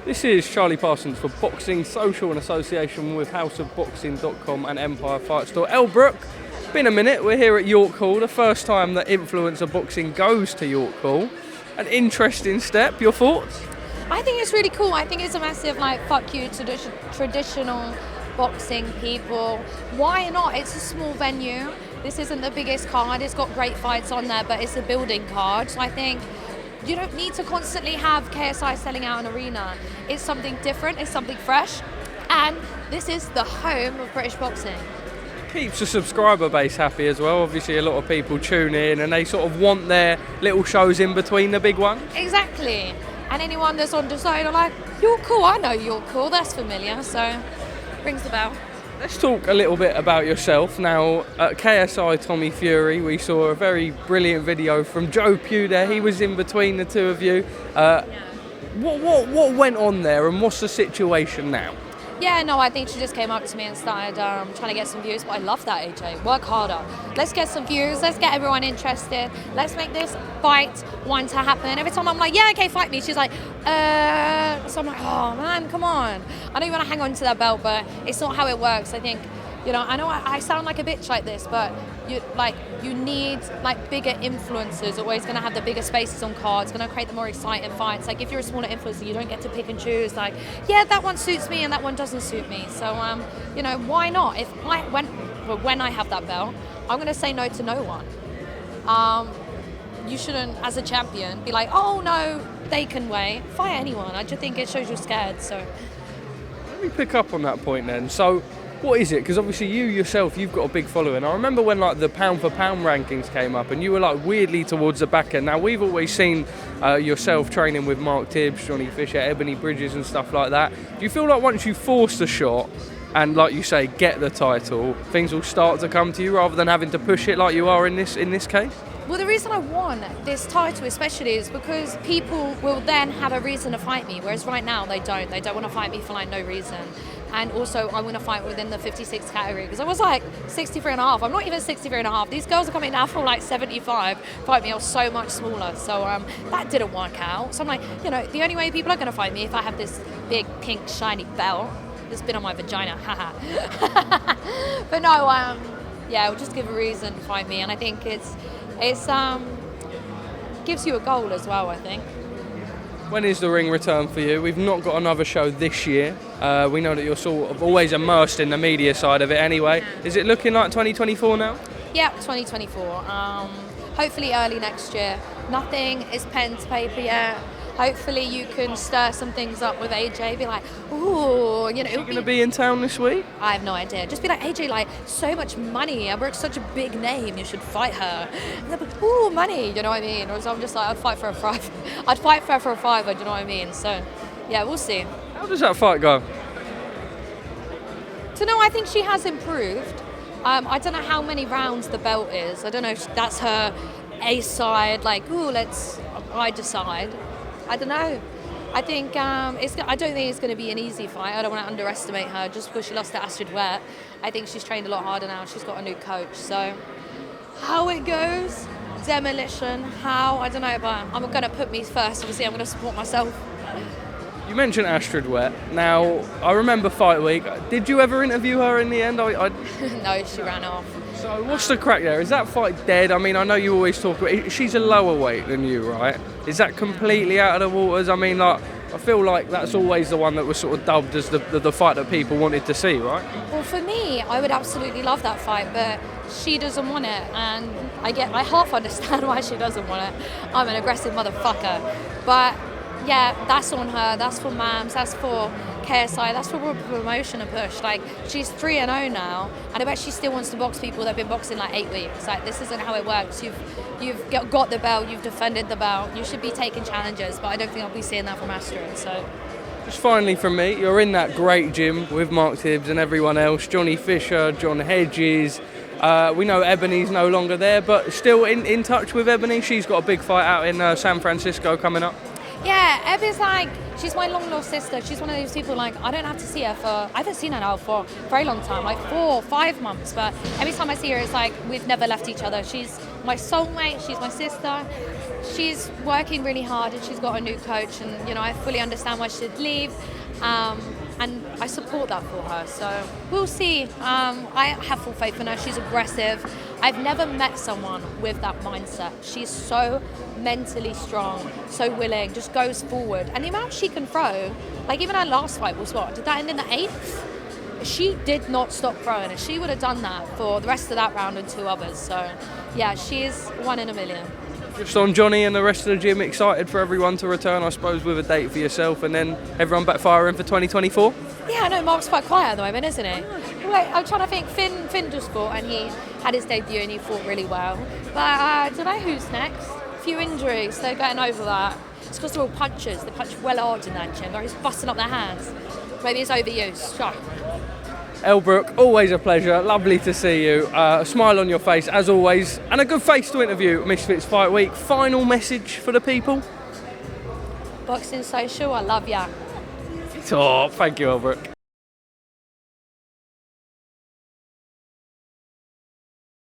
This is Charlie Parsons for Boxing Social in association with houseofboxing.com and Empire Fight Store. Elle Brooke, been a minute, we're here at York Hall, the first time that influencer boxing goes to York Hall. An interesting step, your thoughts? I think it's really cool. I think it's a massive fuck you to traditional boxing people. Why not? It's a small venue. This isn't the biggest card. It's got great fights on there, but it's a building card. So I think you don't need to constantly have KSI selling out an arena. It's something different, it's something fresh, and this is the home of British boxing. Keeps the subscriber base happy as well. Obviously a lot of people tune in and they sort of want their little shows in between the big ones. Exactly. And anyone that's on the side are like, you're cool, I know you're cool, that's familiar, so rings the bell. Let's talk a little bit about yourself. Now, at KSI Tommy Fury, we saw a very brilliant video from Joe Pugh there. He was in between the two of you. What went on there and what's the situation now? Yeah, no, I think she just came up to me and started trying to get some views, but I love that, AJ. Work harder. Let's get some views, let's get everyone interested, let's make this fight one to happen. Every time I'm like, yeah, okay, fight me, she's like, so I'm like, oh man, come on. I know you want to hang on to that belt, but it's not how it works. I think, I know I sound like a bitch like this, but you need bigger influencers, always going to have the bigger spaces on cards, going to create the more exciting fights. Like if you're a smaller influencer, you don't get to pick and choose. Like, yeah, that one suits me and that one doesn't suit me. So, why not? When I have that belt, I'm going to say no to no one. You shouldn't, as a champion, be like, oh no, they can wait. Fight anyone. I just think it shows you're scared. So, let me pick up on that point then. So, what is it? Because obviously you yourself, you've got a big following. I remember when the pound for pound rankings came up and you were weirdly towards the back end. Now we've always seen yourself training with Mark Tibbs, Johnny Fisher, Ebanie Bridges and stuff like that. Do you feel like once you force the shot and like you say, get the title, things will start to come to you rather than having to push it like you are in this case? Well, the reason I won this title especially is because people will then have a reason to fight me, whereas right now they don't. They don't want to fight me for no reason. And also I want to fight within the 56 category because I was 63 and a half. I'm not even 63 and a half. These girls are coming now from 75, fight me. I was so much smaller. So that didn't work out. So I'm the only way people are going to fight me if I have this big pink shiny belt that's been on my vagina. But no, it will just give a reason to fight me. And I think it's gives you a goal as well, I think. When is the ring return for you? We've not got another show this year. We know that you're sort of always immersed in the media side of it anyway. Is it looking like 2024 now? Yeah, 2024. Hopefully early next year. Nothing is pen to paper yet. Hopefully you can stir some things up with AJ, be like, ooh, Is she going to be in town this week? I have no idea. Just be like, AJ, so much money. I work such a big name, you should fight her. And they'll be like, ooh, money, you know what I mean? Or so I'm just I'd fight for a five. I'd fight for her for a fiver, do you know what I mean? So, yeah, we'll see. How does that fight go? So, no, I think she has improved. I don't know how many rounds the belt is. I don't know if that's her A side, I decide. I don't know. I think I don't think it's going to be an easy fight. I don't want to underestimate her just because she lost to Astrid Wett. I think she's trained a lot harder now. She's got a new coach. So how it goes, demolition, how, I don't know, but I'm going to put me first. Obviously, I'm going to support myself. You mentioned Astrid Wett. Now, I remember Fight Week. Did you ever interview her in the end? No, she ran off. So what's the crack there? Is that fight dead? I mean, I know you always talk about she's a lower weight than you, right? Is that completely out of the waters? I mean, I feel like that's always the one that was sort of dubbed as the fight that people wanted to see, right? Well, for me, I would absolutely love that fight, but she doesn't want it, and I half understand why she doesn't want it. I'm an aggressive motherfucker, but yeah, that's on her. That's for MAMS. That's for KSI. That's for promotion and push. She's 3-0 now, and I bet she still wants to box people that have been boxing 8 weeks. This isn't how it works. You've got the belt. You've defended the belt. You should be taking challenges, but I don't think I'll be seeing that from Astrid. So. Just finally from me, you're in that great gym with Mark Tibbs and everyone else. Johnny Fisher, John Hedges. We know Ebanie's no longer there, but still in touch with Ebanie. She's got a big fight out in San Francisco coming up. Yeah, Eb is she's my long lost sister. She's one of those people I don't have to see her I haven't seen her now for a very long time, 4 or 5 months. But every time I see her, it's we've never left each other. She's my soulmate, she's my sister. She's working really hard and she's got a new coach, and you know, I fully understand why she'd leave, and I support that for her. So we'll see. I have full faith in her. She's aggressive. I've never met someone with that mindset. She's so mentally strong, so willing, just goes forward. And the amount she can throw, like even her last fight was what? Did that end in the 8th? She did not stop throwing, and she would have done that for the rest of that round and 2 others. So yeah, she is 1 in a million. Just on Johnny and the rest of the gym, excited for everyone to return, I suppose, with a date for yourself, and then everyone back firing for 2024? Yeah, I know Mark's quite quiet at the moment, isn't he? Wait, I'm trying to think. Finn just fought, and he had his debut and he fought really well. But I don't know who's next. A few injuries, they're getting over that. It's because they're all punchers. They punch well hard in that gym. They're just busting up their hands. Maybe it's overused. Sure. Elle Brooke, always a pleasure. Lovely to see you. A smile on your face, as always, and a good face to interview Misfits Fight Week. Final message for the people? Boxing Social, I love ya. Oh, thank you, Elle Brooke.